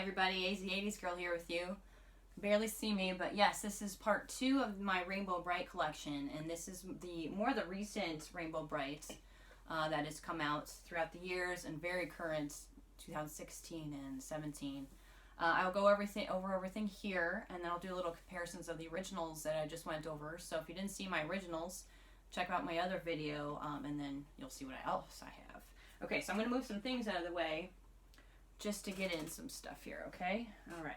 everybody, AZ 80's girl here with you. Barely see me, but yes, this is part 2 of my Rainbow Brite collection, and this is the recent Rainbow Brite that has come out throughout the years and very current 2016 and 17. I'll go over everything here, and then I'll do little comparisons of the originals that I just went over. So if you didn't see my originals, check out my other video, and then you'll see what else I have. Okay, so I'm going to move some things out of the way just to get in some stuff here, okay? All right.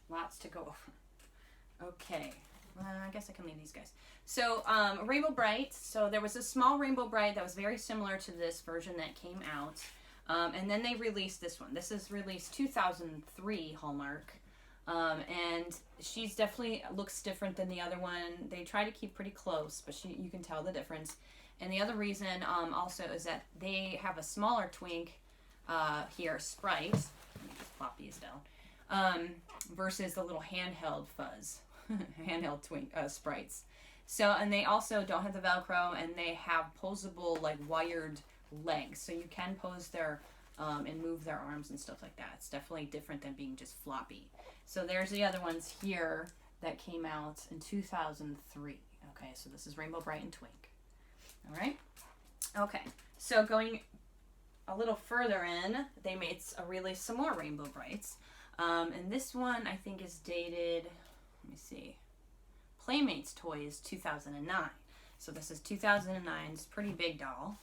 Lots to go over. Okay. I guess I can leave these guys. So, Rainbow Brite. So there was a small Rainbow Brite that was very similar to this version that came out. And then they released this one. This is released 2003 Hallmark. And she's definitely looks different than the other one. They try to keep pretty close, but you can tell the difference. And the other reason also is that they have a smaller twink here, Sprite. Let me just plop these down. Versus the little handheld fuzz, handheld twink sprites. So, and they also don't have the Velcro, and they have posable, like, wired legs. So you can pose their, and move their arms and stuff like that. It's definitely different than being just floppy. So there's the other ones here that came out in 2003. Okay, so this is Rainbow Brite and Twink. All right. Okay, so going a little further in, they made released some more Rainbow Brites. And this one I think is dated, let me see, Playmates Toys 2009. So this is 2009's pretty big doll.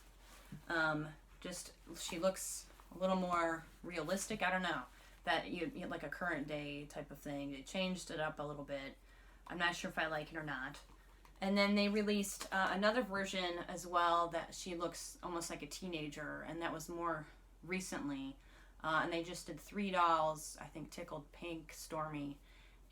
Just, she looks a little more realistic. I don't know, that you like a current day type of thing. They changed it up a little bit. I'm not sure if I like it or not. And then they released another version as well that she looks almost like a teenager, and that was more recently. And they just did 3 dolls, I think Tickled Pink, Stormy,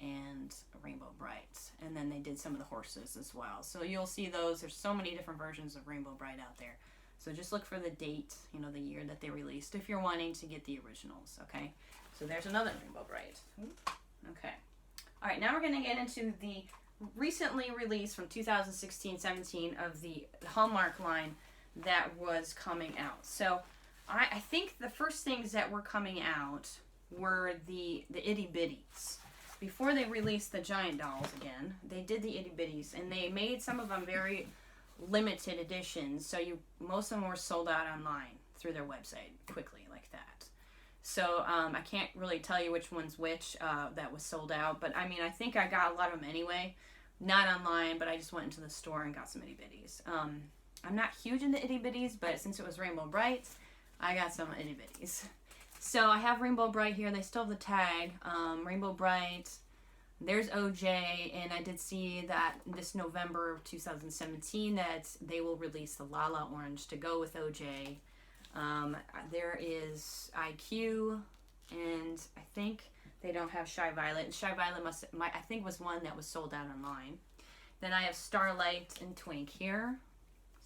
and Rainbow Brite. And then they did some of the horses as well. So you'll see those. There's so many different versions of Rainbow Brite out there. So just look for the date, you know, the year that they released if you're wanting to get the originals, okay? So there's another Rainbow Brite. Okay. All right, now we're going to get into the recently released from 2016-17 of the Hallmark line that was coming out. So I think the first things that were coming out were the Itty Bittys. Before they released the giant dolls again, they did the Itty Bittys, and they made some of them very limited editions. So most of them were sold out online through their website quickly like that. So I can't really tell you which one's which that was sold out, but I mean, I think I got a lot of them anyway. Not online, but I just went into the store and got some Itty Bitties. I'm not huge into Itty Bitties, but since it was Rainbow Brite, I got some Itty Bitties. So I have Rainbow Brite here. They still have the tag. Rainbow Brite. There's OJ, and I did see that this November of 2017 that they will release the Lala Orange to go with OJ. There is IQ, and I think they don't have Shy Violet. Shy Violet I think was one that was sold out online. Then I have Starlight and Twink here.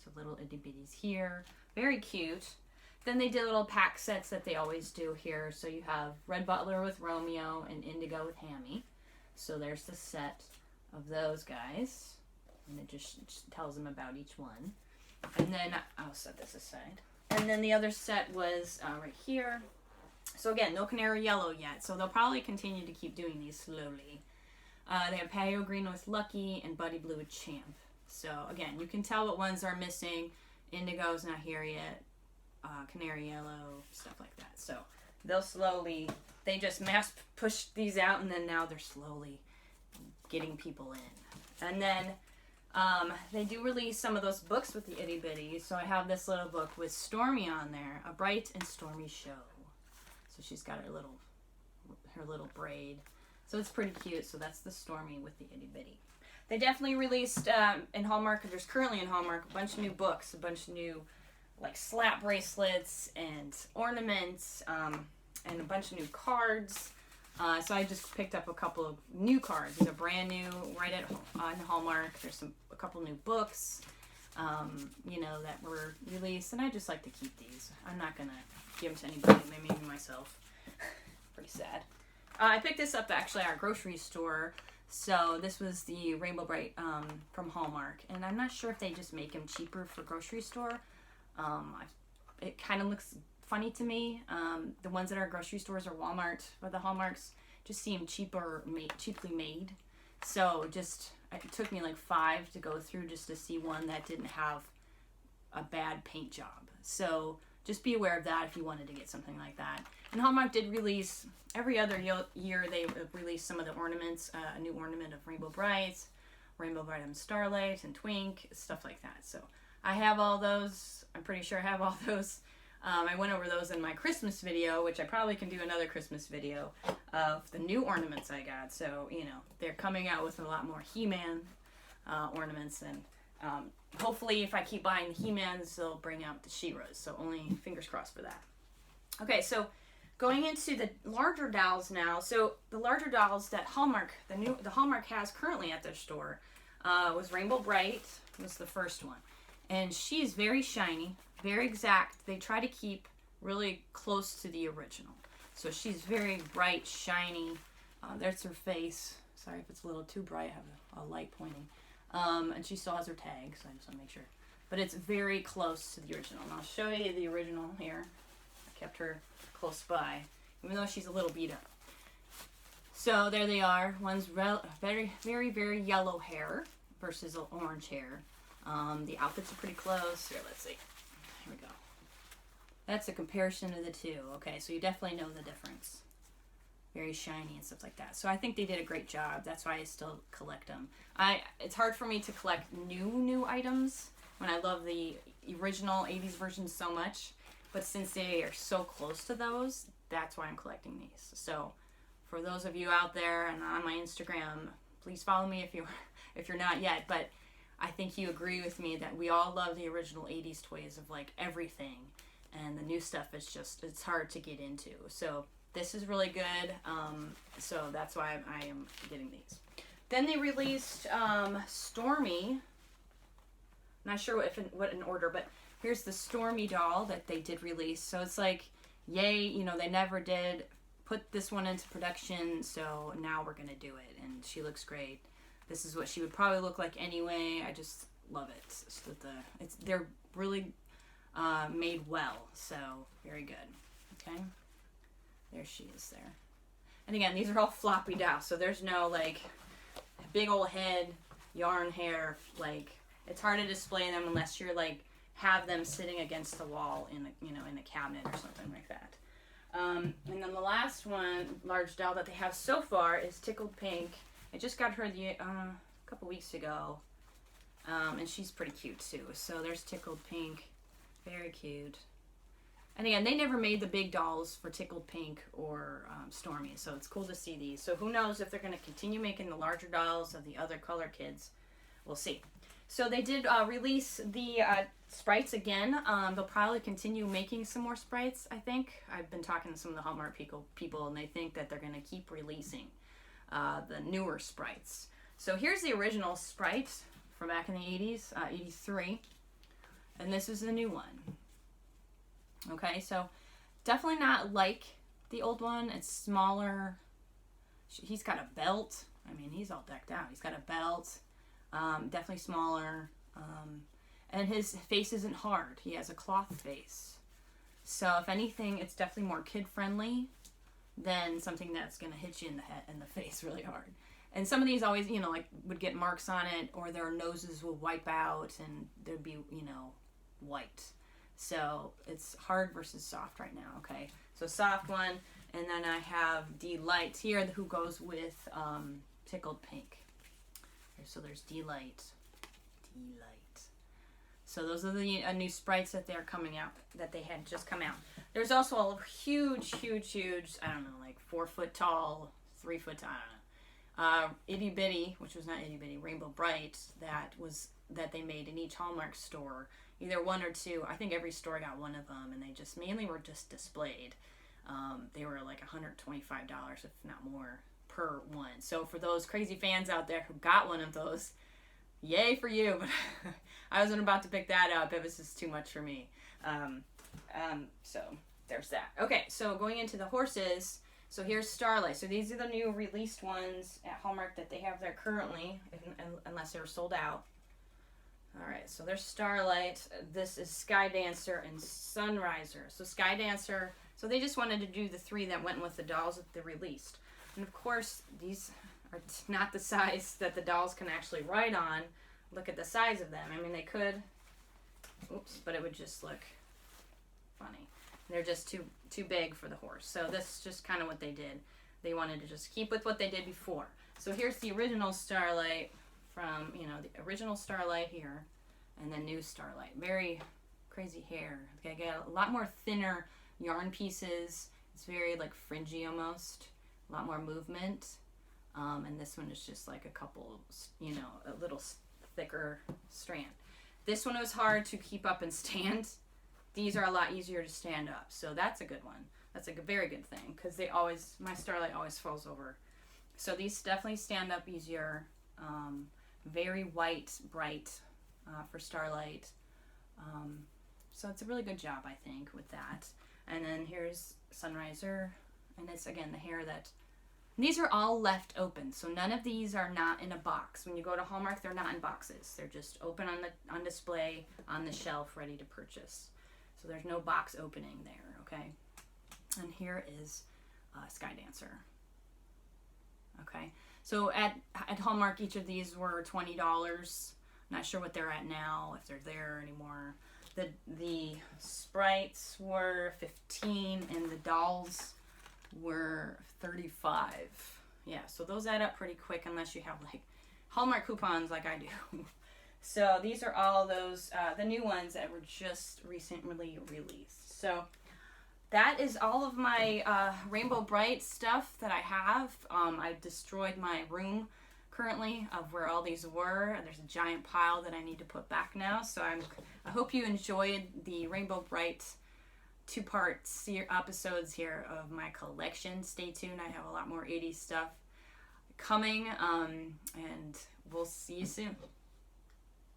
So little Itty Bitties here. Very cute. Then they did little pack sets that they always do here. So you have Red Butler with Romeo and Indigo with Hammy. So there's the set of those guys. And it just tells them about each one. And then I'll set this aside. And then the other set was right here. So again, no Canary Yellow yet. So they'll probably continue to keep doing these slowly. They have Patio Green with Lucky and Buddy Blue with Champ. So again, you can tell what ones are missing. Indigo's not here yet. Canary Yellow, stuff like that. So they'll slowly, they just mass push these out, and then now they're slowly getting people in. And then they do release some of those books with the Itty Bitties. So I have this little book with Stormy on there, A Brite and Stormy Show. So she's got her little braid. So it's pretty cute. So that's the Stormy with the Itty Bitty. They definitely released in Hallmark, there's currently in Hallmark a bunch of new books, a bunch of new like slap bracelets and ornaments, and a bunch of new cards. So I just picked up a couple of new cards. These are brand new, right on Hallmark. There's a couple new books, you know, that were released, and I just like to keep these. I'm not gonna give them to anybody, maybe myself. Pretty sad. I picked this up actually at our grocery store. So this was the Rainbow Brite from Hallmark, and I'm not sure if they just make them cheaper for grocery store. It kind of looks funny to me. The ones that are grocery stores or Walmart or the Hallmarks just seem cheaply made. So it took me like 5 to go through just to see one that didn't have a bad paint job. So just be aware of that if you wanted to get something like that. And Hallmark did release, every other year they release some of the ornaments, a new ornament of Rainbow Brite and Starlight and Twink, stuff like that. So I have all those. I'm pretty sure I have all those. I went over those in my Christmas video, which I probably can do another Christmas video of the new ornaments I got. So, you know, they're coming out with a lot more He-Man ornaments, and hopefully if I keep buying the He-Mans, they'll bring out the She-Ras. So only fingers crossed for that. Okay, so going into the larger dolls now. So the larger dolls that Hallmark, the Hallmark has currently at their store was Rainbow Brite was the first one. And she's very shiny, very exact. They try to keep really close to the original. So she's very bright, shiny. There's her face. Sorry if it's a little too bright. I have a light pointing. And she still has her tag, so I just want to make sure. But it's very close to the original. And I'll show you the original here. I kept her close by, even though she's a little beat up. So there they are. One's very, very, very yellow hair versus orange hair. The outfits are pretty close. Here, let's see. Here we go. That's a comparison of the two. Okay, so you definitely know the difference. Very shiny and stuff like that. So I think they did a great job. That's why I still collect them. It's hard for me to collect new items when I love the original 80s version so much. But since they are so close to those, that's why I'm collecting these. So for those of you out there and on my Instagram, please follow me if you're not yet. But I think you agree with me that we all love the original 80s toys of like everything. And the new stuff is just, it's hard to get into. So this is really good. So that's why I am getting these. Then they released Stormy. Not sure what in order, but here's the Stormy doll that they did release. So it's like, yay, you know, they never did put this one into production, so now we're going to do it. And she looks great. This is what she would probably look like anyway. I just love it. They're really made well, so very good. Okay, there she is there. And again, these are all floppy dolls, so there's no like big old head, yarn hair. Like it's hard to display them unless you're like have them sitting against the wall in a cabinet or something like that. And then the last one, large doll that they have so far is Tickled Pink. I just got her a couple weeks ago, and she's pretty cute too. So there's Tickled Pink, very cute. And again, they never made the big dolls for Tickled Pink or Stormy, so it's cool to see these. So who knows if they're going to continue making the larger dolls of the other color kids. We'll see. So they did release the sprites again. They'll probably continue making some more sprites, I think. I've been talking to some of the Hallmark people, and they think that they're going to keep releasing the newer sprites. So here's the original sprite from back in the 80s, 83. And this is the new one. Okay, so definitely not like the old one. It's smaller. He's got a belt. I mean, he's all decked out. He's got a belt. Definitely smaller. And his face isn't hard. He has a cloth face. So if anything, it's definitely more kid-friendly than something that's going to hit you in the head and the face really hard. And some of these always, like would get marks on it, or their noses will wipe out and there'd be, white. So it's hard versus soft right now, okay? So soft one, and then I have Delight here, who goes with Tickled Pink. So there's Delight. So those are the new sprites that they're coming out, that they had just come out. There's also a huge, I don't know, like 4 foot tall, 3 foot tall, I don't know. Itty Bitty, which was not Itty Bitty, Rainbow Brite, that they made in each Hallmark store. Either 1 or 2. I think every store got one of them, and they just mainly were just displayed. They were like $125, if not more, per one. So for those crazy fans out there who got one of those, yay for you. But I wasn't about to pick that up. It was just too much for me. So there's that. Okay, so going into the horses. So here's Starlight. So these are the new released ones at Hallmark that they have there currently, unless they're sold out. Alright, so there's Starlight. This is Sky Dancer and Sunriser. So Sky Dancer, so they just wanted to do the 3 that went with the dolls that they released. And of course, these are not the size that the dolls can actually ride on. Look at the size of them. I mean, they could, oops, but it would just look funny. They're just too big for the horse. So this is just kind of what they did. They wanted to just keep with what they did before. So here's the original Starlight from, you know, the original Starlight here, and then new Starlight. Very crazy hair. Okay, got a lot more thinner yarn pieces. It's very like fringy almost. A lot more movement. And this one is just like a couple, you know, a little thicker strand. This one was hard to keep up and stand. These are a lot easier to stand up. So that's a good one. That's a very good thing, because they always, my Starlight always falls over. So these definitely stand up easier. Very white, bright for Starlight. So it's a really good job, I think, with that. And then here's Sunriser. And it's, again, the hair that... These are all left open, so none of these are not in a box. When you go to Hallmark, they're not in boxes. They're just open on display on the shelf, ready to purchase. So there's no box opening there, okay? And here is Sky Dancer. Okay, so at Hallmark, each of these were $20. Not sure what they're at now, if they're there anymore. The sprites were $15, and the dolls were $35. Yeah, so those add up pretty quick unless you have like Hallmark coupons like I do. So these are all those, the new ones that were just recently released. So that is all of my Rainbow Brite stuff that I have. I destroyed my room currently of where all these were. There's a giant pile that I need to put back now. So I hope you enjoyed the Rainbow Brite 2-part episodes here of my collection. Stay tuned. I have a lot more 80s stuff coming, and we'll see you soon.